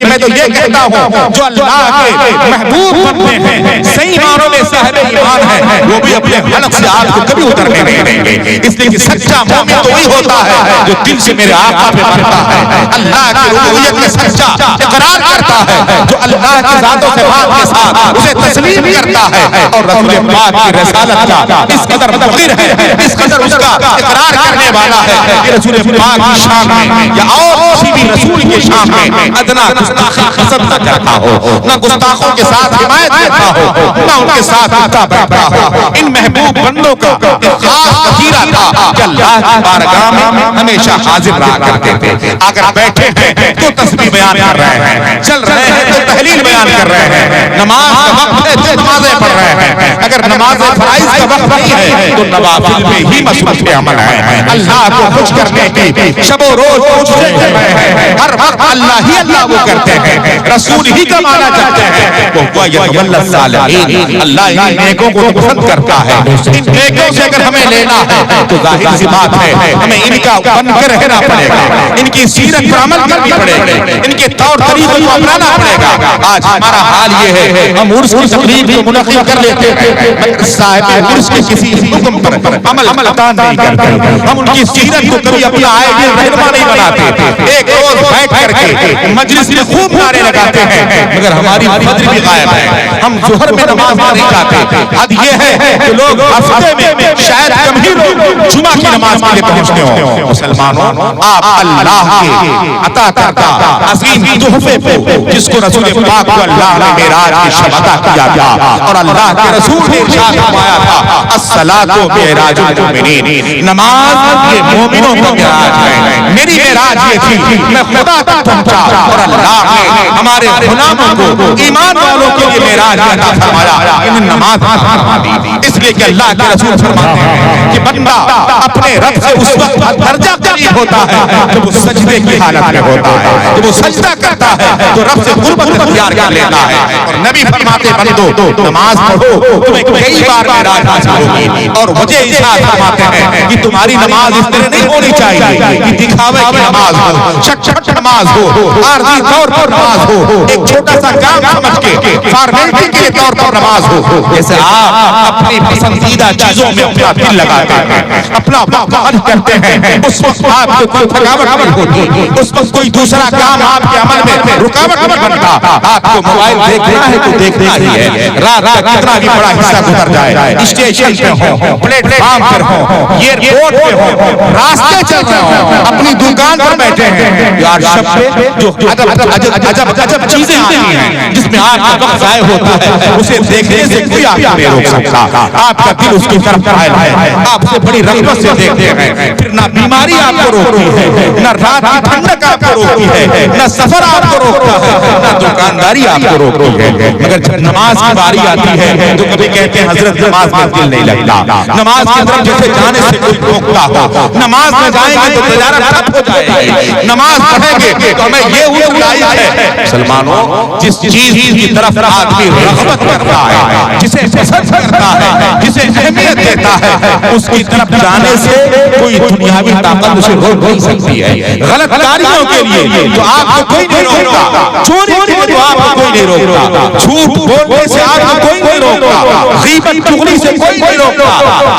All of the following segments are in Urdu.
میں تو یہ کہتا ہوں جو اللہ کے محبوب بنتے ہیں صحیح معنوں میں صاحب ایمان ہیں وہ بھی اپنے حلق سے آپ کو کبھی اترنے نہیں دیں گے، اس لیے کہ سچا مومن تو وہی ہوتا ہے جو دل سے میرے آقا پہ مرتا ہے، اللہ کی ربوبیت میں سچا اقرار کرتا ہے، جو اللہ کی ذات و صفات کے ساتھ اسے تسلیم کرتا ہے اور رسول پاک کی رسالت کا اس قدر مقر ہے، اس قدر اس کا اقرار کرنے والا ہے کہ رسول پاک کی شان میں یا اور کسی بھی رسول کی شان میں ادنا گستاخی قسم نہ کرتا ہو، نہ گستاخوں کے ساتھ حمایت دیتا ہو، نہ ان کے ساتھ اٹھتا بیٹھتا ہو۔ ان محبوب بندوں کا ایک خاص وسیلہ تھا کہ اللہ کی بارگاہ میں ہمیشہ حاضر رہا کرتے تھے، اگر بیٹھے ہیں تو تسبیح بیان کر رہے ہیں، چل رہے ہیں تو تحلیل بیان کر رہے ہیں، نماز کا وقت ہے تو نمازیں پڑھ رہے ہیں، اگر نماز فرائض کا وقت نہیں ہے تو نوافل میں ہی مصروف عمل ہے، اللہ کو خوش کرنے کی شب و روز کوششیں کر رہے ہیں، ہر وقت اللہ ہی اللہ وہ کرتے ہیں، رسول ہی کا معنی کرتے ہیں، وہ یتولی الصالحین، اللہ ان نیکوں کو پسند کرتا ہے، ان نیکوں سے اگر ہمیں لینا ہے تو ظاہر سی بات ہے ہمیں ان کا بن کر رہنا پڑے گا، ان کی سیرت پر عمل کرنی پڑے گی، ان کے طور طریقوں کو اپنانا پڑے گا۔ آج ہمارا حال یہ ہے ہم عرس کی تقریب کو منعقد کر لیتے ہیں مگر صاحب عرس کے کسی حکم پر عمل عطا نہیں کرتے، ہم ان کی سیرت کو کبھی اپنا آئیڈیل رہنما نہیں بناتے، ایک روز بیٹھ کر کے مجلس میں خوب نعرے لگاتے ہیں مگر ہماری فجر بھی غائب ہے، ہم ظہر میں نماز نہیں جاتے، حد یہ ہے کہ لوگ ہفتے میں شاید کم ہی لوگ جمعہ کی نماز کے لیے پہنچتے ہوں۔ مسلمانوں آپ اللہ کے عطا کردہ عظیم تحفے کو جس کو رسول پاک کو اللہ نے معراج کی شب عطا کیا تھا اور اللہ کے رسول نے ارشاد فرمایا تھا الصلاۃ معراج المؤمنین، نماز یہ مومنوں کا معراج ہے، میری معراج یہ تھی میں خدا تک پہنچا اور اللہ نے ہمارے غلاموں کو ایمان والوں کے لیے معراج عطا فرمایا، انہیں نماز فرما دی، اس لیے کہ اللہ کے رسول فرماتے ہیں کہ بندہ اپنے رب سے اس وقت درجہ قریب ہوتا ہے جب وہ سجدے کی حالت میں ہوتا ہے، جب وہ سجدہ کرتا ہے تو رب سے قربت اختیار کر لیتا ہے، اور نبی فرماتے بندو نماز پڑھو تمہیں کئی بار معراج حاصل ہوگی، اور وجہ ارشاد فرماتے ہیں کہ تمہاری نماز اس طرح نہیں ہونی چاہیے کہ دکھاوے کی نماز ہو، شک شک نماز ہو، عارضی طور پر نماز ہو، ایک چھوٹا سا کام سمجھ کے فارمیلٹی کے طور پر نماز ہو، جیسے آپ اپنی پسندیدہ چیزوں میں اپنا دل لگاتے ہیں، اپنا وقت خرچ کرتے ہیں، اس وقت آپ کو کوئی تھکاوٹ نہیں ہوتی، اس وقت کوئی دوسرا کام آپ کے عمل میں رکاوٹ نہیں بنتا، آپ کو موبائل دیکھنا ہے تو دیکھنا ہی ہے، رات کا کتنا بھی بڑا حصہ گزر جائے، اسٹیشن پہ ہوں، پلیٹ فارم پر ہوں، ایئرپورٹ پہ ہوں، راستے چل رہے ہوں، اپنی دکان پر بیٹھے ہیں، یار شب پہ جو عجب چیزیں آتی ہیں جس میں آپ کا وقت ضائع ہوتا ہے، اسے دیکھنے سے کوئی آپ کو نہیں روک سکتا، آپ کا دل اس کی طرف مائل ہے، آپ سے بڑی رغبت سے دیکھتے ہیں، پھر نہ بیماری آپ کو روکتی ہے، نہ رات کی ٹھنڈک آپ کو روکتی ہے، نہ سفر آپ کو روکتا ہے، نہ دکانداری آپ کو روکتی ہے، مگر جب نماز کی باری آتی ہے تو کبھی کہتے ہیں حضرت نماز میں دل نہیں لگتا، نماز کی طرف جیسے جانے سے کوئی روکتا ہو، نماز میں جائیں گے تو تجارت ٹھپ ہو جائے گی، نماز پڑھیں گے تو ہمیں یہ حکم لائی ہے۔ مسلمانوں جس چیز کی طرف آدمی رغبت کرتا ہے، جسے پسند کرتا ہے، جسے اہمیت دیتا ہے، اس کی طرف جانے سے کوئی دنیاوی طاقت اسے روک نہیں سکتی ہے، غلط کاریوں کے لیے تو آپ کو کوئی نہیں روکتا، چوری کے لیے تو آپ کو کوئی نہیں روکتا، جھوٹ بولنے سے آپ کو کوئی نہیں روکتا، غیبت چغلی سے کوئی نہیں روکتا،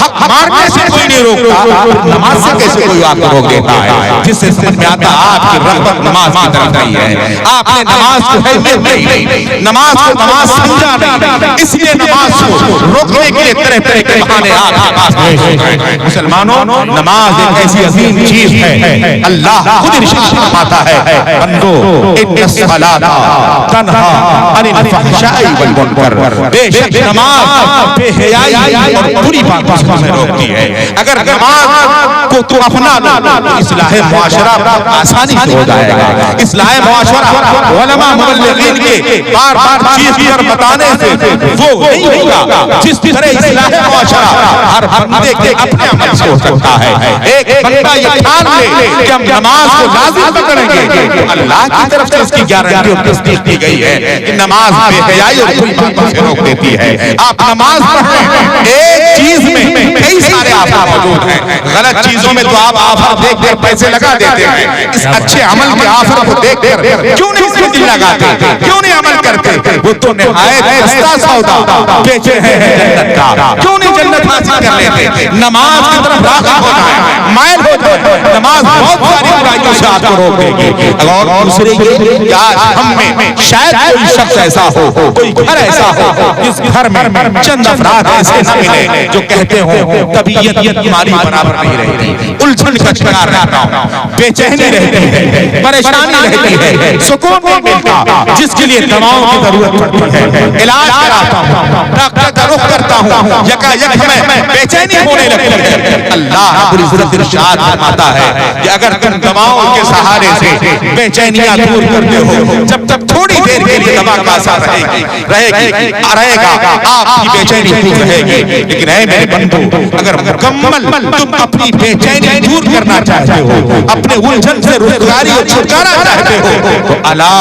حق مارنے سے کوئی نہیں روکتا، نماز سے کیسے کوئی آپ کو روک دیتا ہے؟ جس سے سمجھ میں آتا آپ کی رغبت نماز کی طرف نہیں ہے، آپ نے نماز کو اہمیت نہیں، نماز کو نماز سمجھا نہیں، اس لیے نماز کو روکنے کے لیے طرح طرح کے بہانے آپ کے پاس نہیں۔ مسلمانوں نماز ایک ایسی عظیم چیز ہے، اللہ خود ارشاد فرماتا ہے بندو ان الصلاۃ تنہا عن الفحشاء والمنکر، بے شک نماز بے حیائی اور بری باتوں سے ہمیں روکتی ہے، اگر نماز کو تو اپنا لو اصلاح معاشرہ آسانی سے ہو جائے گا، اصلاح معاشرہ علماء مبلغین کے بار بار چیز پر بتانے سے وہ نہیں ہوگا جس طرح اصلاح معاشرہ ہر بندے کے اپنے عمل سے ہو سکتا ہے۔ ایک بندہ یہ ٹھان لے کہ ہم نماز کو لازم پکڑیں گے، اللہ کی طرف سے اس کی گارنٹی اور تصدیق دی گئی ہے، کہ نماز بے حیائی اور بری باتوں سے روک دیتی ہے. آپ نماز پڑھ رہے ہیں, ایک چیز میں کئی سارے آفات موجود ہیں. غلط چیزوں میں تو آپ آفت دیکھ کر پیسے لگا دیتے ہیں, اس اچھے عمل کے آفت کو دیکھ کر کیوں نہیں اس میں دل لگاتے, کیوں نہیں عمل کرتے؟ وہ تو نہایت سستا سودا بیچے ہیں جنت کا, کیوں نہیں جنت حاصل کر لیتے؟ نماز کی طرف راغب ہو جائے, مائل ہو جائے. نماز بہت ساری برائیوں سے آپ کو روک دے گی. اور دوسرے یہ کہ آج ہم میں شاید کوئی شخص ایسا ہو, کوئی گھر ایسا ہو جس گھر میں چند افراد ایسے نہ ملے جو کہتے ہوں طبیعت ہماری برابر نہیں رہتی, الجھن کا شکار رہتا ہوں, بے چینی رہتی ہے, پریشانی رہتی ہے, سکون نہیں ملتا, جس کے لیے دواؤں کی ضرورت پڑتی ہے, علاج کراتا ہوں, ڈاکٹر کا رخ کرتا ہوں, یکا یک ہمیں بے چینی ہونے لگتی ہے. اللہ رب العزت ارشاد فرماتا ہے کہ اگر تم دواؤں کے سہارے سے بے چینیاں دور کرتے ہو, جب تک تھوڑی دیر کے لیے دوا کا اثر رہے گا آپ کی بے چینی دور رہے گی. لیکن اے میرے بندو, اگر مکمل تم اپنی بے چینی دور کرنا چاہتے ہو, اپنے الجھن سے روزگاری اور چھٹکارا چاہتے ہو, تو الا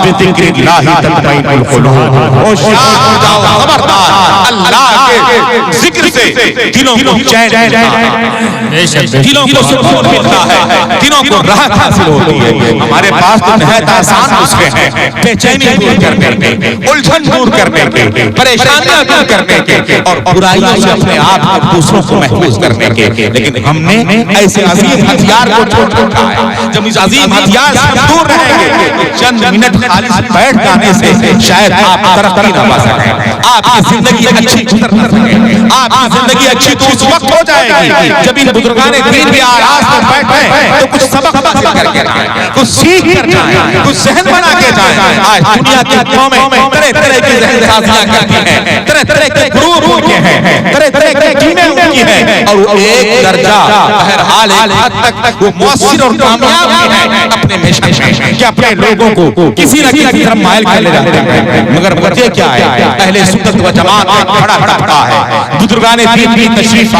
بذکر اللہ تطمئن القلوب, ہوشیار ہو جاؤ, خبردار, اللہ کے ذکر سے دلوں کو چین ملتا ہے, دلوں کو سکون ملتا ہے, دلوں کو راحت حاصل ہوتی ہے. ہمارے پاس تو نہایت آسان نسخے ہیں بے چینی دور کرنے کے, الجھن دور کرنے کے, پریشانیاں دور کرنے کے, اور برائیوں سے اپنے آپ کو دوسروں کو محفوظ کرنے کے. لیکن ہم نے ایسے عظیم ہتھیار کو چھوڑ رکھا ہے. جب اس عظیم ہتھیار سے دور رہیں گے, چند منٹ خالص بیٹھ جانے سے شاید آپ ترقی نہ پا سکیں, آپ کی زندگی اچھی گزر نہ سکے, آپ کی زندگی اچھی تو اس وقت ہو جائے گی جب ان بزرگان دین بھی آراز پر بیٹھیں تو کچھ سبق حاصل کر کے جائیں, کچھ سیکھ کر جائیں, کچھ ذہن بنا کے جائیں. آج دنیا کی قومیں طرح طرح کی ذہن سازیاں کرتی ہیں, طرح طرح کے غرور ہوتے ہیں, طرح طرح کی ٹیمیں ہوتی ہیں, اور وہ ایک درجہ بہرحال ایک حد تک وہ مؤثر اور کامیاب ہیں اپنے مشن میں کہ اپنے لوگوں کو کسی نہ کسی طرف مائل کر لے جاتے ہیں. مگر وجہ کیا ہے؟ اہل سنت و جماعت ایک بڑا طبقہ ہے, بزرگان دین کی تشریف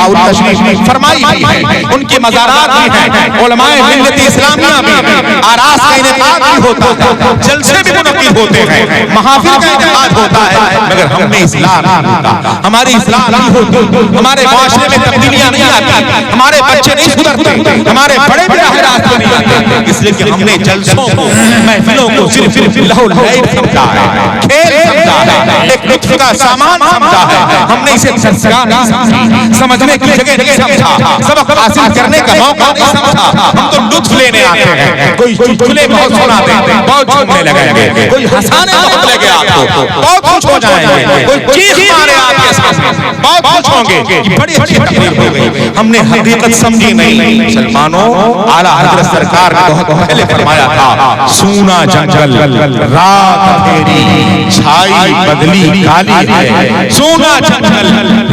فرمائی بھی ہے, ان کے مزارات بھی ہیں, علماء ملت اسلامیہ بھی, آراز کا انعقاد بھی ہوتا ہے, جلسے بھی منعقد ہوتے ہیں, محافل کا انعقاد ہوتا ہے. مگر ہم نے اسلام نہیں ہوتا, ہماری اصلاح نہیں ہوتی, ہمارے معاشرے میں تبدیلیاں نہیں آتی, ہمارے بچے نہیں سدھرتے, ہمارے بڑے بھی راہ راست نہیں آتے. اس لیے کہ ہم نے جلسوں کو, محفلوں کو صرف لہو لعب سمجھا ہے, کھیل سمجھا ہے, ایک لطف کا سامان سمجھا ہے. ہم نے اسے سنسکار نہیں سمجھا, سمجھنے کی جگہ نہیں سمجھا, سبق حاصل کرنے کا موقع نہیں سمجھا. ہم تو لطف لینے آتے ہیں, کوئی چٹکلے بہت سناتے ہیں, بہت جھومنے لگیں گے, کوئی ہنسانے بہت لگے آپ کو, بہت خوش ہو جائیں گے, کوئی چیخ مارے آپ کے سامنے, بہت خوش ہوں گے کہ بڑی اچھی تقریر ہو گئی. ہم نے حقیقت سمجھی نہیں. مسلمانوں, اعلیٰ حضرت سرکار نے بہت پہلے فرمایا تھا, سونا جنگل رات اندھیری چھائی بدلی کالی ہے, سونا جنگل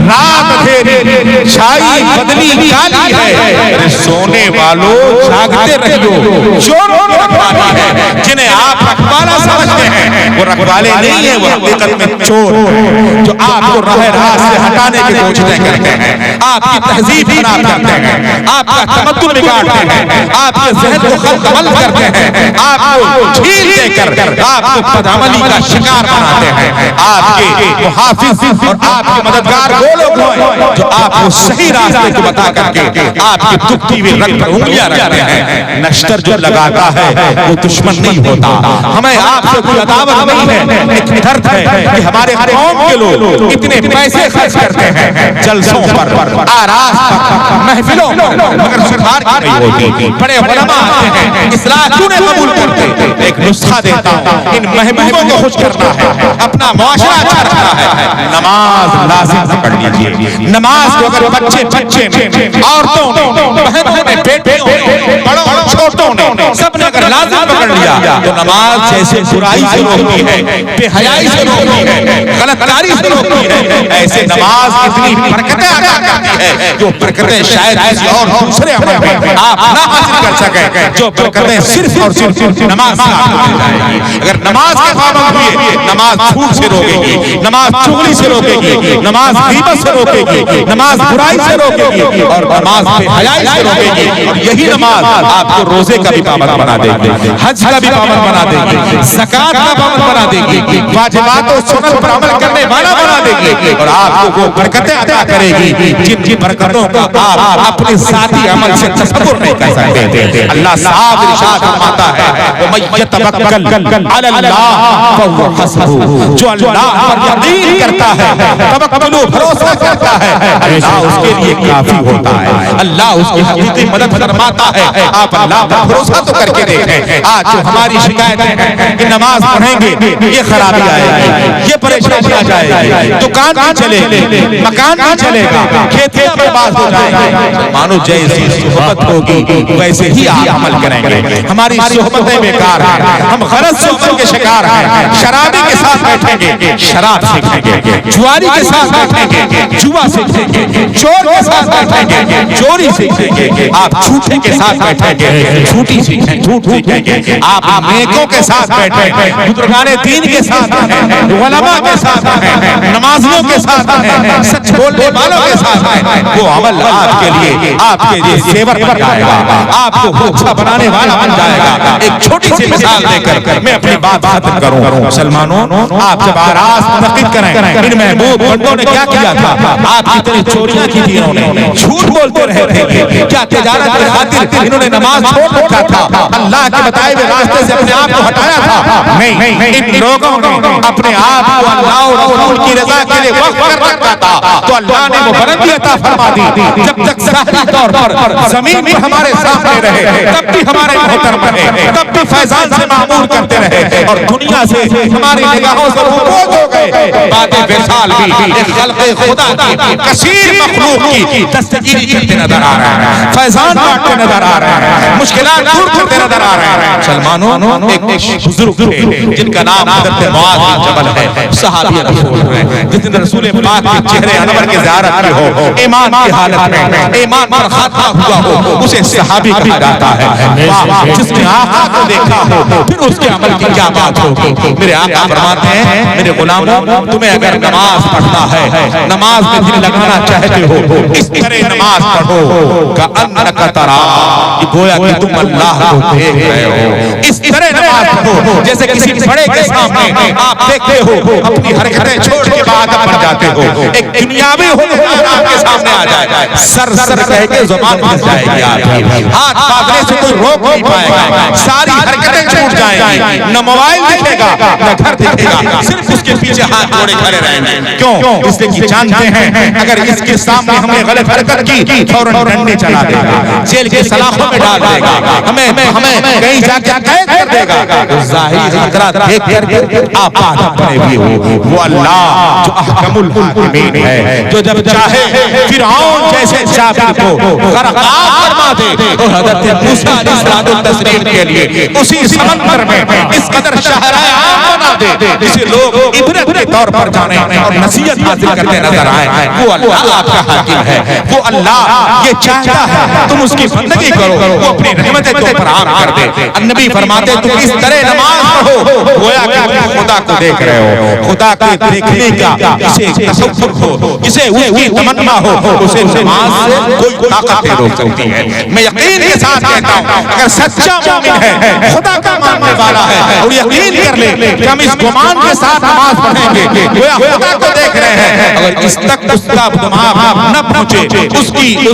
رات اندھیری چھائی بدلی کالی ہے. سونے والوں جاگتے رہو, چوروں کی رکھوالی ہے. جنہیں آپ رکھوالا سمجھتے ہیں وہ رکھوالے نہیں ہیں, وہ حقیقت میں چور ہیں جو آپ کو راہ راست سے ہٹانے کی کوششیں کرتے ہیں, آپ کی تہذیب خراب کرتے ہیں, آپ کا تمدن بگاڑتے ہیں, آپ کے ذہن کو خلق کرتے ہیں, آپ کو جھیل دے کر آپ کو بدعملی کا شکار بناتے ہیں. آپ کے محافظ اور آپ کے مددگار وہ لوگ ہیں جو آپ کو صحیح راستے کو بتا کر کے آپ کے دکھتی ہوئی رگ پر انگلیاں رکھتے ہیں. نشتر جو لگاتا ہے وہ دشمن نہیں ہوتا, ہمیں آپ سے کوئی عداوت نہیں ہے. ایک درد ہے کہ ہمارے قوم کے لوگ اتنے پیسے خرچ کرتے ہیں جلسوں پر, آراز پر, محفلوں پر, مگر سدھار کی نہیں ہوتی. بڑے علماء آتے ہیں, اصلاح کیوں نہیں قبول کرتے؟ ایک نسخہ دیتا ہوں, ان محبوبوں کو خوش کرنا ہے, اپنا معاشرہ اچھا رکھنا ہے. نماز لازم پکڑ لیجیے. نماز کو اگر بچے میں, عورتوں نے, بہنوں نے, بیٹیوں نے, بڑوں چھوٹوں نے, سب نے اگر لازم پکڑ لیا تو نماز جیسے برائی سے روکتی ہے, بے حیائی سے روکتی ہے, غلط کاری سے روکتی ہے, ایسے نماز اتنی برکتیں عطا کرتی ہے جو برکتیں شاید کسی اور دوسرے عمل میں آپ نہ حاصل کر سکیں, جو برکتیں صرف اور صرف نماز سے آپ کو مل جائیں گی. اگر نماز کے پابند ہوئے, نماز جھوٹ سے روکے گی, نماز چغلی سے روکے گی, نماز غیبت سے روکے گی, نماز برائی سے روکے گی, اور نماز بے حیائی سے روکے گی. اور یہی نماز آپ کو روزے کا بھی پابند بنا دے گی, حج کا بھی پابند بنا دے گی, زکات کا پابند بنا دے گی، واجبات و سنت پر عمل کرنے والا بنا دے گی، اور آپ کو وہ برکتیں عطا کرے گی جن کی برکتوں کا آپ اپنے ذاتی عمل سے تصور نہیں کر سکتے۔ اللہ صاحب ارشاد فرماتا ہے وَمَن يَتَوَکَّلْ عَلَى اللَّهِ فَهُوَ حَسْبُهُ، جو اللہ پر یقین کرتا ہے، توکل و بھروسہ کرتا ہے، اللہ اس کے لیے کافی ہوتا ہے، اللہ اس کی حقیقی مدد فرماتا ہے۔ آپ اللہ پر بھروسہ تو کر کے دیکھیں۔ آج جو ہماری شکایتیں ہیں کہ نماز پڑھیں گے یہ خرابی آئے گی، یہ پریشانی آ جائے گی، دکان نہیں چلے گی، مکان نہیں چلے گا، کھیتیاں برباد ہو جائیں گی، مانو جیسی صحبت ہوگی ویسے ہی آپ عمل کریں گے۔ ہماری صحبتیں بیکار ہیں، ہم غلط صحبت کے شکار ہیں، شرابی کے ساتھ بیٹھیں گے شراب سیکھیں گے، جواری کے ساتھ بیٹھیں گے جوا سیکھیں گے، چور کے ساتھ بیٹھیں گے چوری سیکھیں گے، آپ جھوٹے کے ساتھ بیٹھیں گے جھوٹی سیکھیں جھوٹ سیکھیں گے، آپ نیکوں کے ساتھ بیٹھیں، بزرگان دین کے ساتھ ہیں، علماء کے ساتھ ہیں، نمازیوں کے ساتھ ہیں، سچ بولنے والوں کے ساتھ ہیں، وہ عمل آپ کے لیے زیور بن جائے گا، آپ کو اچھا بنانے والا بن جائے گا۔ ایک چھوٹی سی مثال دے کر میں اپنی بات ختم کروں۔ مسلمانوں، آپ جب آراز منعقد کریں، ان محبوب بندوں نے کیا کیا تھا؟ آپ کتنی چوریاں کی تھی انہوں نے، جھوٹ بولتے رہے تھے، کیا تجارت کی خاطر انہوں نے نماز چھوڑ رکھا تھا، اللہ کے بتائے ہوئے راستے سے اپنے آپ کو ہٹایا تھا؟ نہیں، ان لوگوں نے اپنے آپ کو اللہ اور رسول کی رضا کے لیے وقف کر رکھا تھا، تو اللہ نے وہ بلندی عطا فرما دی۔ جب تک ظاہری طور پر زمین پر ہمارے سامنے رہے، تب بھی ہمارے محترم رہے، تب بھی فیضان سے معمول کرتے رہے، اور دنیا سے ہماری نگاہوں سے روبوز ہو گئے۔ بات وصال بھی ایک خلق خدا کی کثیر مخلوق کی دستگیری کرتے نظر آ رہے ہیں، فیضان بانٹتے نظر آ رہے ہیں، مشکلات دور کرتے نظر آ رہے ہیں۔ مسلمانوں، ایک بزرگ تھے جن کا نام حضرت معاذ بن جبل ہے، صحابی رسول ہیں، جس دن رسول پاک کے چہرے انور کی زیارت کی ہو، ایمان کی حالت میں ایمان پر خاتمہ ہوا ہو، اسے صحابی کہا جاتا ہے۔ جس نے آقا کو دیکھا ہو پھر اس کے عمل کی کیا بات ہوگی؟ میرے آقا فرماتے ہیں میرے غلاموں، تمہیں اگر نماز پڑھنا ہے، نماز میں دل لگانا چاہتے ہو، اس طرح نماز پڑھو کأنک ترا، کہ گویا کہ تم اللہ کو دیکھ رہے ہو، اس طرح نماز پڑھو جیسے کسی بڑے کے سامنے آپ دیکھتے ہو، اپنی حرکتیں چھوڑ کے بعد بن جاتے ہو، ایک دنیاوی حکمران آپ کے سامنے آ جائے، سر سر کہہ کے زبان پھنس جائے گی، آپ ہاتھ باندھنے سے کوئی روک نہیں پائے گا، ساری حرکتیں چھوٹ جائیں گی، نہ موبائل دکھے گا نہ گھر دکھے گا، صرف اس کے پیچھے ہاتھ جوڑے کھڑے رہیں گے۔ کیوں؟ اس لیے کہ جانتے ہیں اگر اس کے سامنے ہم نے غلط حرکت کی فوراً ڈنڈے چلا دے گا، جیل کے سلاخوں میں ڈال دے گا، ہمیں کہیں جا کے قید کر دے گا۔ ظاہری خطرات دیکھ کر آپ آدم بنے ہوئے ہو، وہ اللہ جو احکم الحاکمین ہے، جو جب چاہے فرعون جیسے جابر کو غرقاب فرما دے، اور حضرت موسیٰ علیہ السلام کے لیے اسی سمندر میں اس قدر شاہراہ عام بنا دے جسے لوگ عبرت کے طور پر جانے اور نصیحت حاصل کرتے نظر آئے۔ وہ اللہ آپ کا حاکم ہے، وہ اللہ یہ چاہتا ہے تم اس کی بندگی کرو، وہ اپنی رحمتیں تم پر عام کر دے۔ النبی فرماتے تم اس طرح نماز پڑھو گویا کہ تم خدا کو دیکھ رہے ہو، خدا کے دیکھنے کا جسے تصور ہو، جسے اس کی تمنا ہو، اسے نماز سے کوئی طاقت نہیں روک سکتی ہے۔ میں یقین کے ساتھ کہتا ہوں اگر سچا مومن ہے، خدا کا ماننے والا ہے، اور یقین کر لے کہ ہم اس گمان کے ساتھ نماز پڑھیں گے گویا خدا کو دیکھ رہے ہیں، اگر اس تک اس کا دماغ نہ پہنچے، اس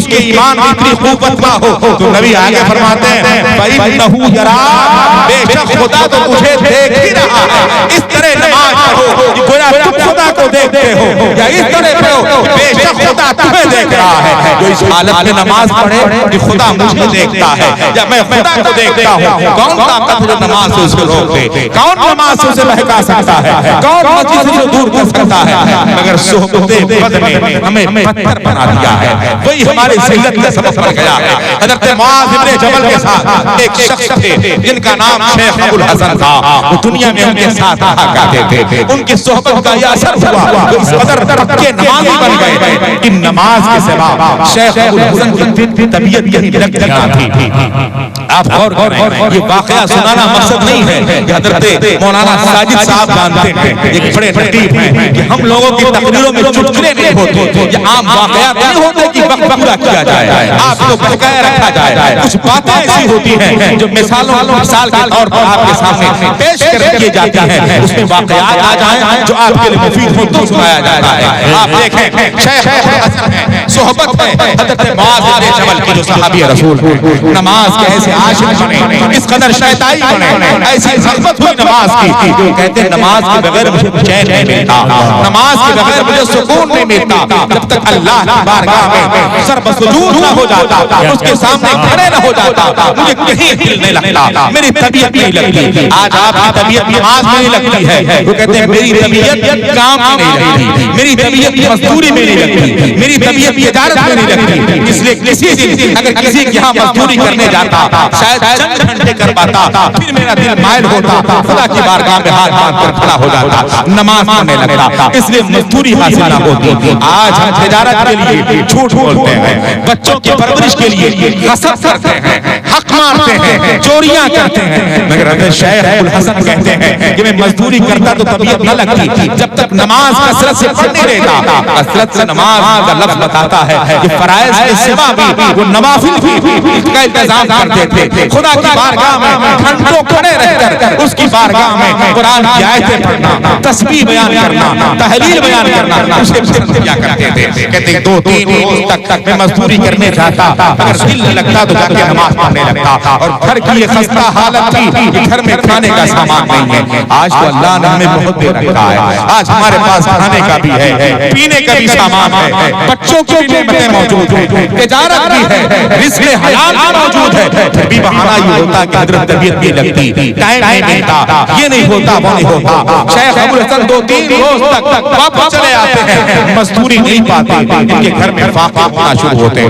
کے ایمان میں اتنی قوت نہ ہو، تو نبی آگے فرماتے ہیں فَإِنَّهُ يَرَاكَ، بے شک خدا تو تجھے دیکھ ہی رہا ہے۔ اس طرح نماز پڑھو کہ گویا تم خدا کو دیکھتے ہو، یا اس طرح پڑھو بے شک خدا تمہیں دیکھ رہا ہے۔ جو اس حالت میں نماز پڑھے کہ خدا مجھے دیکھتا ہے یا میں خدا کو دیکھتا ہوں، کون طاقت جو نماز سے اسے روک دے، کون نماز سے اسے بہکا سکتا ہے، کون مسجد سے دور کر سکتا ہے؟ مگر صحبت بد نے ہمیں پتھر بنا دیا ہے، وہی ہماری ذلت کا سبب بن گیا ہے۔ حضرت معاذ بن جبل کے ساتھ ایک شخص تھے جن کا نام شیخ ابو الحسن تھا، وہ دنیا میں ان کے ساتھ رہا کرتے تھے، ان کی صحبت کا یہ اثر ہوا وہ اس قدر پکے نمازی بن گئے گئے کہ نماز کے سوا شیخ ابو الحسن کی طبیعت کہیں لگتی نہ تھی. آپ غور کریں, یہ واقعہ سنانا مقصد نہیں ہے کہ حضرت مولانا ساجد صاحب جانتے ہیں, ایک بڑے خطیب ہیں, کہ ہم لوگوں کی تقریروں میں چٹکلے نہیں ہوتے, یہ عام واقعات نہیں ہوتے کہ وقت پورا کیا جائے, آپ کو بہکایا رکھا جائے. کچھ باتیں ایسی ہوتی ہیں جو مثال کے طور پر آپ کے سامنے پیش کر دیے جاتی ہیں, اس میں واقعات آ جائیں جو آپ کے لیے مفید ہو تو سنایا جاتا ہے. آپ دیکھیں شیخ حسن ہے, صحبت ہے حضرت معاذ بن جبل کی جو صحابی رسول, نماز کے ایسے عاشق بنے, اس قدر شیطائی بنے, ایسی رغبت ہوئی نماز کی, جو کہتے ہیں نماز کے بغیر مجھے چین نہیں ملتا, نماز کے بغیر مجھے سکون نہیں ملتا, جب تک اللہ کی بارگاہ میں سر بسجود نہ ہو جاتا, اس کے سامنے کھڑے نہ ہو جاتا, مجھے کہیں دل نہیں لگتا, میری طبیعت نہیں لگتی. آج آپ کی طبیعت نماز میں نہیں لگتی ہے, وہ کہتے ہیں میری طبیعت کام میں نہیں لگتی, میری طبیعت مزدوری میں نہیں لگتی, میری طبیعت تجارت میں نہیں لگتی. اس لیے کسی دن اگر کسی کے یہاں مزدوری کرنے جاتا, شاید چند گھنٹے کر پاتا, پھر میرا دل مائل ہوتا, خدا کی بارگاہ میں ہاتھ باندھ کر کھڑا ہو جاتا, نماز پڑھنے لگتا. اس لیے مزدوری حاصل نہ ہوتی. آج ہم تجارت کے لیے جھوٹ بولتے ہیں, بچوں کی پرورش کے لیے غصب کرتے ہیں, حق مارتے ہیں, چوریاں کرتے ہیں, مگر حضرت شیخ ابو الحسن کہتے ہیں کہ میں مزدوری کرتا تو طبیعت نہ لگتی, جب تک نماز کثرت سے پڑھنے رہتا. کثرت سے نماز کا لفظ بتاتا ہے کہ فرائض کے سوا بھی وہ نوافل بھی کا انتظام کرتے تھے. خدا کی بارگاہ میں گھنٹوں کھڑے رہ کر اس کی بارگاہ میں قرآن کی آیتیں پڑھنا, تسبیح بیان کرنا, تحلیل بیان کرنا, اسے پسند کیا کرتے تھے. کہتے ہیں 2-3 روز تک میں مزدوری کرنے جاتا, اگر دل نہ لگتا تو جا کے نماز پڑھنے لگتا. اور گھر کی یہ خستہ حالت تھی کہ گھر میں کھانے کا سامان نہیں ہے. آج تو اللہ نے ہمیں بہت دے رکھا ہے, آج ہمارے پاس کھانے کا بھی ہے, پینے کا بھی سامان ہے, بچوں کی بھی نعمتیں موجود ہیں, تجارت بھی ہے, رزق حلال بھی موجود ہے. پھر بھی بہانہ یہ ہوتا کہ حضرت طبیعت نہیں لگتی, ٹائم نہیں ملتا, یہ نہیں ہوتا, وہ نہیں ہوتا. شیخ ابو الحسن 2-3 روز تک واپس چلے آتے ہیں, مزدوری نہیں پاتے, ان کے گھر میں فاقہ ہونا شروع ہوتے ہیں.